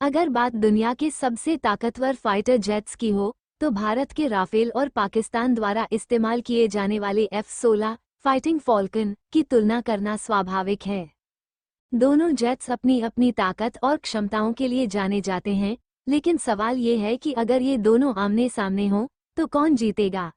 अगर बात दुनिया के सबसे ताकतवर फाइटर जेट्स की हो तो भारत के राफेल और पाकिस्तान द्वारा इस्तेमाल किए जाने वाले F-16 फाइटिंग फॉल्कन की तुलना करना स्वाभाविक है। दोनों जेट्स अपनी अपनी ताकत और क्षमताओं के लिए जाने जाते हैं, लेकिन सवाल ये है कि अगर ये दोनों आमने सामने हों तो कौन जीतेगा।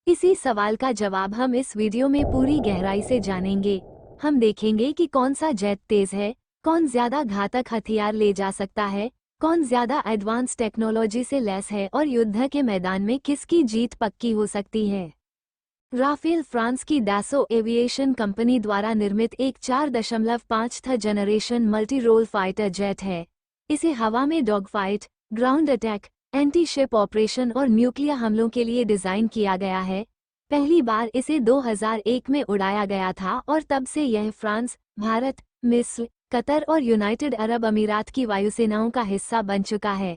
इसी सवाल का जवाब हम इस वीडियो में पूरी गहराई से जानेंगे। हम देखेंगे कि कौन सा जेट तेज है, कौन ज्यादा घातक हथियार ले जा सकता है, कौन ज्यादा एडवांस टेक्नोलॉजी से लैस है और युद्ध के मैदान में किसकी जीत पक्की हो सकती है। राफेल फ्रांस की डैसो एविएशन कंपनी द्वारा निर्मित एक 4.5th generation multi role fighter jet है। इसे हवा में dog fight, ground attack, anti ship operation और न्यूक्लियर हमलों के लिए डिजाइन किया गया है। पहली बार इसे 2001 में उड़ाया गया था और तब से यह फ्रांस, भारत, मिस्र, कतर और यूनाइटेड अरब अमीरात की वायुसेनाओं का हिस्सा बन चुका है।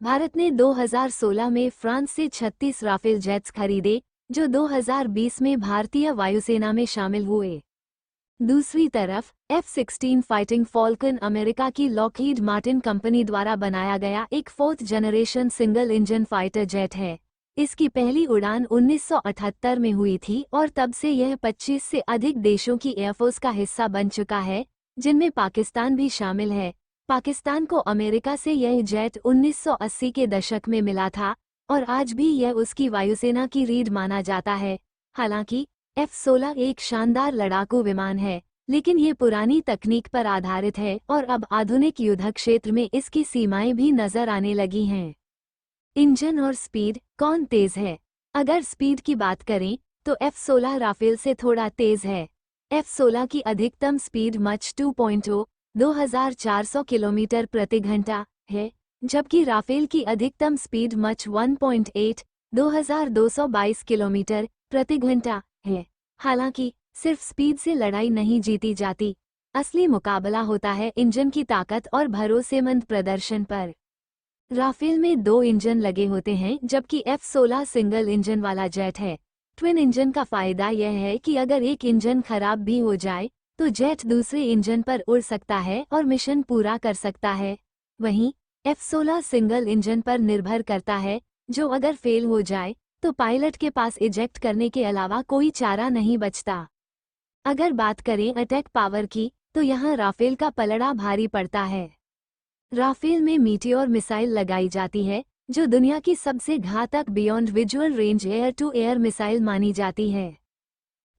भारत ने 2016 में फ्रांस से 36 राफेल जेट्स खरीदे, जो 2020 में भारतीय वायुसेना में शामिल हुए। दूसरी तरफ F-16 फाइटिंग फॉल्कन अमेरिका की लॉकहीड मार्टिन कंपनी द्वारा बनाया गया एक 4th generation single engine fighter jet है। इसकी पहली उड़ान 1978 में हुई थी और तब से यह 25 से अधिक देशों की एयरफोर्स का हिस्सा बन चुका है, जिनमें पाकिस्तान भी शामिल है। पाकिस्तान को अमेरिका से यह जेट 1980 के दशक में मिला था और आज भी यह उसकी वायुसेना की रीढ़ माना जाता है। हालांकि F-16 एक शानदार लड़ाकू विमान है, लेकिन ये पुरानी तकनीक पर आधारित है और अब आधुनिक युद्ध क्षेत्र में इसकी सीमाएं भी नजर आने लगी हैं। इंजन और स्पीड, कौन तेज है? अगर स्पीड की बात करें तो F-16 राफेल से थोड़ा तेज है। F-16 की अधिकतम स्पीड मच 2.0 2400 किलोमीटर प्रति घंटा है, जबकि राफेल की अधिकतम स्पीड मच 1.8 2222 किलोमीटर प्रति घंटा है। हालांकि सिर्फ स्पीड से लड़ाई नहीं जीती जाती, असली मुकाबला होता है इंजन की ताकत और भरोसेमंद प्रदर्शन पर। राफेल में 2 इंजन लगे होते हैं, जबकि F-16 सिंगल इंजन वाला जेट है। ट्विन इंजन का फायदा यह है कि अगर एक इंजन खराब भी हो जाए तो जेट दूसरे इंजन पर उड़ सकता है और मिशन पूरा कर सकता है। वहीं F-16 सिंगल इंजन पर निर्भर करता है, जो अगर फेल हो जाए तो पायलट के पास इजेक्ट करने के अलावा कोई चारा नहीं बचता। अगर बात करें अटैक पावर की तो यहाँ राफेल का पलड़ा भारी पड़ता है। राफेल में मीटियोर मिसाइल लगाई जाती है, जो दुनिया की सबसे घातक beyond visual range air to air missile मानी जाती है।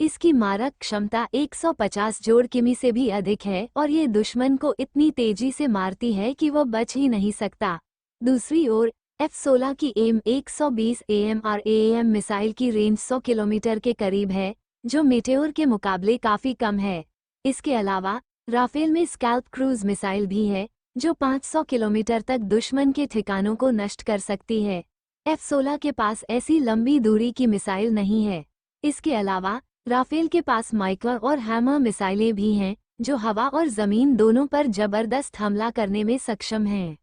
इसकी मारक क्षमता 150 जोड़ किमी से भी अधिक है और ये दुश्मन को इतनी तेजी से मारती है कि वो बच ही नहीं सकता। दूसरी ओर F-16 की एम 120 AMRAAM मिसाइल की रेंज 100 किलोमीटर के करीब है, जो मीटियोर के मुकाबले काफी कम है। इसके अलावा राफेल में स्कैल्प क्रूज मिसाइल भी है, जो 500 किलोमीटर तक दुश्मन के ठिकानों को नष्ट कर सकती है। F-16 के पास ऐसी लंबी दूरी की मिसाइल नहीं है। इसके अलावा राफेल के पास माइकर और हैमर मिसाइलें भी हैं, जो हवा और जमीन दोनों पर जबरदस्त हमला करने में सक्षम हैं।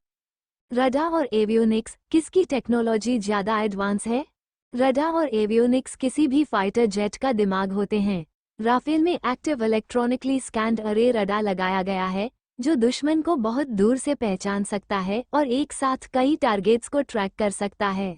रडार और एवियोनिक्स, किसकी टेक्नोलॉजी ज्यादा एडवांस है? रडार और एवियोनिक्स किसी भी फाइटर जेट का दिमाग होते हैं। राफेल में एक्टिव इलेक्ट्रॉनिकली स्कैन्ड अरे रडार लगाया गया है, जो दुश्मन को बहुत दूर से पहचान सकता है और एक साथ कई टारगेट्स को ट्रैक कर सकता है।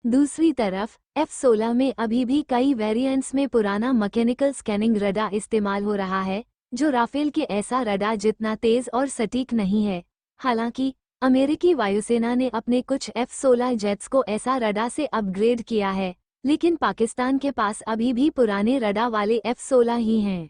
दूसरी तरफ F-16 में अभी भी कई वेरिएंट्स में पुराना मैकेनिकल स्कैनिंग रडार इस्तेमाल हो रहा है, जो राफेल के ऐसा रडार जितना तेज और सटीक नहीं है। हालांकि अमेरिकी वायुसेना ने अपने कुछ F-16 जेट्स को ऐसा रडार से अपग्रेड किया है, लेकिन पाकिस्तान के पास अभी भी पुराने रडार वाले F-16 ही हैं।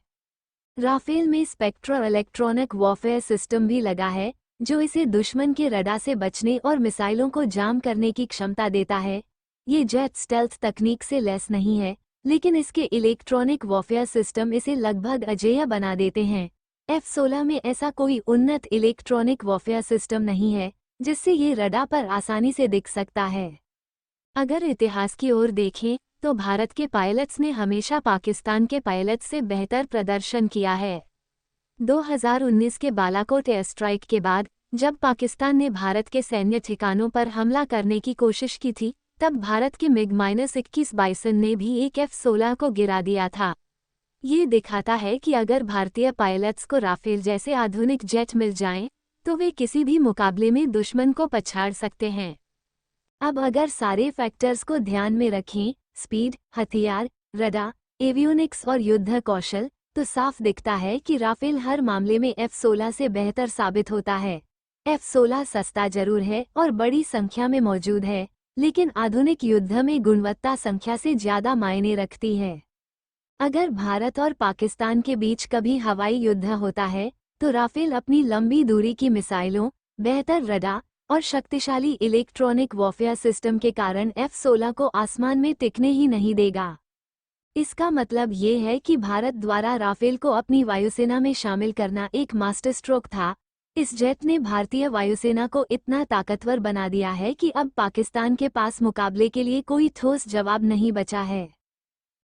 राफेल में स्पेक्ट्रो इलेक्ट्रॉनिक वॉरफेयर सिस्टम भी लगा है, जो इसे दुश्मन के रडार से बचने और मिसाइलों को जाम करने की क्षमता देता है। ये जेट स्टेल्थ तकनीक से लैस नहीं है, लेकिन इसके इलेक्ट्रॉनिक वॉरफेयर सिस्टम इसे लगभग अजेय बना देते हैं। F-16 में ऐसा कोई उन्नत इलेक्ट्रॉनिक वॉरफेयर सिस्टम नहीं है, जिससे ये रडार पर आसानी से दिख सकता है। अगर इतिहास की ओर देखें तो भारत के पायलट्स ने हमेशा पाकिस्तान के पायलट्स से बेहतर प्रदर्शन किया है। 2019 के बालाकोट एयर स्ट्राइक के बाद जब पाकिस्तान ने भारत के सैन्य ठिकानों पर हमला करने की कोशिश की थी, तब भारत के MiG-21 बाइसन ने भी एक F-16 को गिरा दिया था। ये दिखाता है कि अगर भारतीय पायलट्स को राफेल जैसे आधुनिक जेट मिल जाएं, तो वे किसी भी मुकाबले में दुश्मन को पछाड़ सकते हैं। अब अगर सारे फैक्टर्स को ध्यान में रखें, स्पीड, हथियार, रडार, एवियोनिक्स और युद्ध कौशल, तो साफ दिखता है कि राफेल हर मामले में F-16 से बेहतर साबित होता है। F-16 सस्ता जरूर है और बड़ी संख्या में मौजूद है, लेकिन आधुनिक युद्ध में गुणवत्ता संख्या से ज्यादा मायने रखती है। अगर भारत और पाकिस्तान के बीच कभी हवाई युद्ध होता है, तो राफेल अपनी लंबी दूरी की मिसाइलों, बेहतर रडार और शक्तिशाली इलेक्ट्रॉनिक वॉरफेयर सिस्टम के कारण F-16 को आसमान में टिकने ही नहीं देगा। इसका मतलब ये है कि भारत द्वारा राफेल को अपनी वायुसेना में शामिल करना एक मास्टर स्ट्रोक था। इस जेट ने भारतीय वायुसेना को इतना ताकतवर बना दिया है कि अब पाकिस्तान के पास मुकाबले के लिए कोई ठोस जवाब नहीं बचा है।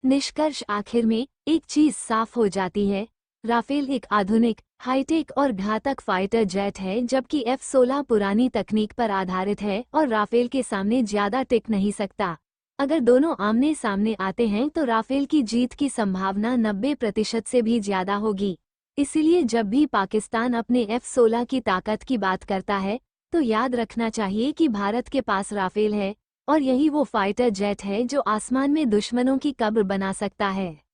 निष्कर्ष आखिर में एक चीज साफ हो जाती है, राफेल एक आधुनिक, हाईटेक और घातक फाइटर जेट है, जबकि F-16 पुरानी तकनीक पर आधारित है और राफेल के सामने ज्यादा टिक नहीं सकता। अगर दोनों आमने सामने आते हैं तो राफेल की जीत की संभावना 90% से भी ज्यादा होगी। इसलिए जब भी पाकिस्तान अपने F-16 की ताकत की बात करता है, तो याद रखना चाहिए कि भारत के पास राफेल है और यही वो फाइटर जेट है जो आसमान में दुश्मनों की कब्र बना सकता है।